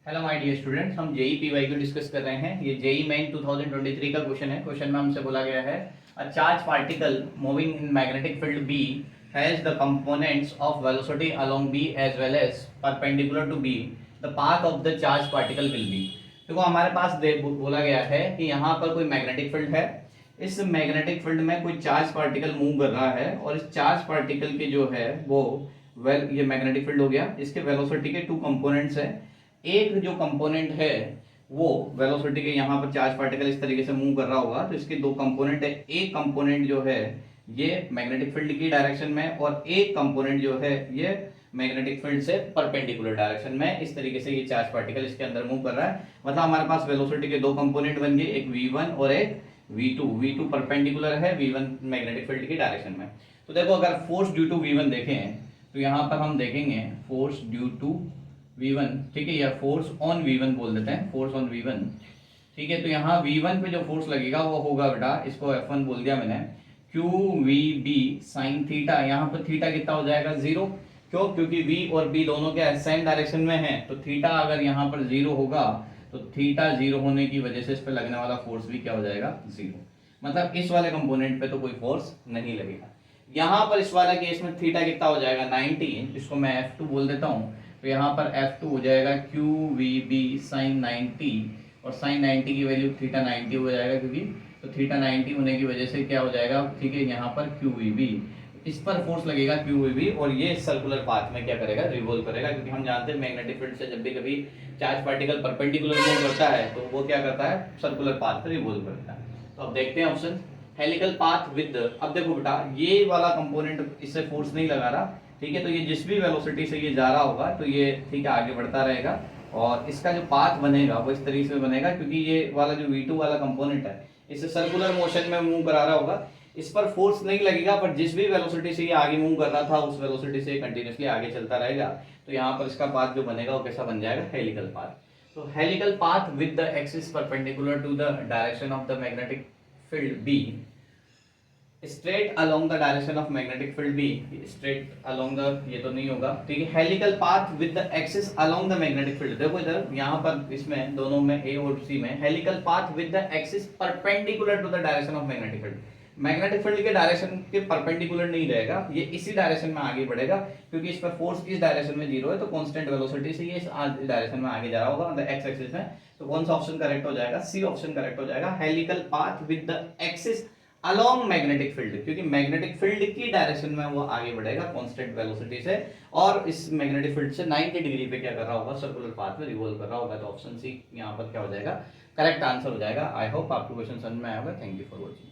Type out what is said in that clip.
Hello my dear students, हम JEE PY को discuss कर रहे हैं। ये जेई मेन 2023 का क्वेश्चन है। क्वेश्चन में हमसे बोला गया है a charge particle moving in magnetic field B has the components of velocity along B as well as perpendicular to B, the path of the charge particle will be. देखो हमारे पास बोला गया है कि यहाँ पर कोई मैग्नेटिक फील्ड है। इस मैग्नेटिक फील्ड में कोई चार्ज पार्टिकल मूव कर रहा है और इस चार्ज पार्टिकल के जो है वो ये मैग्नेटिक फील्ड हो गया। इसके वेलोसिटी के टू कंपोनेंट्स है। एक जो कंपोनेंट है वो वेलोसिटी के यहाँ पर चार्ज पार्टिकल इस तरीके से मूव कर रहा होगा, तो इसके दो कंपोनेंट है। एक कंपोनेंट जो है ये मैग्नेटिक फील्ड की डायरेक्शन में और एक कंपोनेंट जो है ये मैग्नेटिक फील्ड से परपेंडिकुलर डायरेक्शन में। इस तरीके से ये चार्ज पार्टिकल इसके अंदर मूव कर रहा है। मतलब हमारे पास वेलोसिटी के दो कंपोनेंट बन गए, एक v1 और एक v2। v2 परपेंडिकुलर है v1 मैग्नेटिक फील्ड की डायरेक्शन में। तो देखो अगर फोर्स ड्यू टू v1 देखें तो यहाँ पर हम देखेंगे फोर्स ड्यू टू v1, ठीक है, या फोर्स ऑन v1 बोल देते हैं, फोर्स ऑन v1, ठीक है। तो यहाँ v1 पे जो फोर्स लगेगा वो होगा बेटा, इसको f1 बोल दिया मैंने, q v b sine theta. यहाँ पर थीटा कितना हो जाएगा, 0। क्यों? क्योंकि v और b दोनों क्या सेम डायरेक्शन में है, तो थीटा अगर यहाँ पर 0 होगा तो थीटा 0 होने की वजह से इस पर लगने वाला फोर्स भी क्या हो जाएगा, 0। मतलब इस वाले कंपोनेंट पे तो कोई फोर्स नहीं लगेगा। यहाँ पर इस वाले केस में थीटा कितना हो जाएगा, 90, इसको मैं f2 बोल देता हूँ। तो यहाँ पर F2 हो जाएगा क्यू वी बी साइन 90, और साइन 90 की वैल्यू थीटा 90 हो जाएगा, क्योंकि तो थीटा 90 होने की वजह से क्या हो जाएगा, ठीक है, यहाँ पर क्यू वी बी, इस पर फोर्स लगेगा क्यू वी बी, और ये सर्कुलर पाथ में क्या करेगा, रिवॉल्व करेगा। क्योंकि हम जानते हैं मैग्नेटिक फील्ड से जब भी कभी चार्ज पार्टिकल परपेंडिकुलर मूव करता है तो वो क्या करता है, सर्कुलर पाथ पर रिवॉल्व करता है। तो अब देखते हैं ऑप्शन, हेलिकल पाथ विद। अब देखो बेटा ये वाला कंपोनेंट इससे फोर्स नहीं लगा रहा, ठीक है, तो ये जिस भी वेलोसिटी से ये जा रहा होगा तो ये ठीक है आगे बढ़ता रहेगा, और इसका जो पाथ बनेगा वो इस तरीके से बनेगा, क्योंकि ये वाला जो v2 वाला कंपोनेंट है इसे सर्कुलर मोशन में मूव करा रहा होगा, इस पर फोर्स नहीं लगेगा, पर जिस भी वेलोसिटी से ये आगे मूव कर रहा था उस वेलोसिटी से कंटिन्यूअसली आगे चलता रहेगा। तो यहाँ पर इसका पाथ जो बनेगा वो कैसा बन जाएगा, हेलिकल पाथ। तो helical path with the axis perpendicular to the direction of the magnetic field B straight along the direction of magnetic field B, straight along the, ये तो नहीं होगा, ठीक है। Helical path with the axis along the magnetic field, देखो इधर यहाँ पर इसमें दोनों में ए और सी में helical path with the axis perpendicular to the direction of magnetic field. Magnetic field के डायरेक्शन के परपेंडिकुलर नहीं रहेगा, ये इसी डायरेक्शन में आगे बढ़ेगा, क्योंकि इस पर फोर्स इस डायरेक्शन में 0 है, तो कांस्टेंट वेलोसिटी से ये इस डायरेक्शन में आगे जा रहा होगा, मतलब एक्स एक्सिस में। तो कौन सा ऑप्शन करेक्ट हो जाएगा, सी ऑप्शन करेक्ट हो जाएगा, helical path with the axis along magnetic field, क्योंकि मैग्नेटिक फील्ड की डायरेक्शन में वो आगे बढ़ेगा कांस्टेंट वेलोसिटी से, और इस मैग्नेटिक फील्ड से 90 डिग्री पे क्या कर रहा होगा, सर्कुलर पाथ में रिवॉल्व कर रहा होगा। तो ऑप्शन सी यहाँ पर क्या हो जाएगा, करेक्ट आंसर हो जाएगा। आई होप आपको क्वेश्चन समझ में आया होगा। Thank you for watching.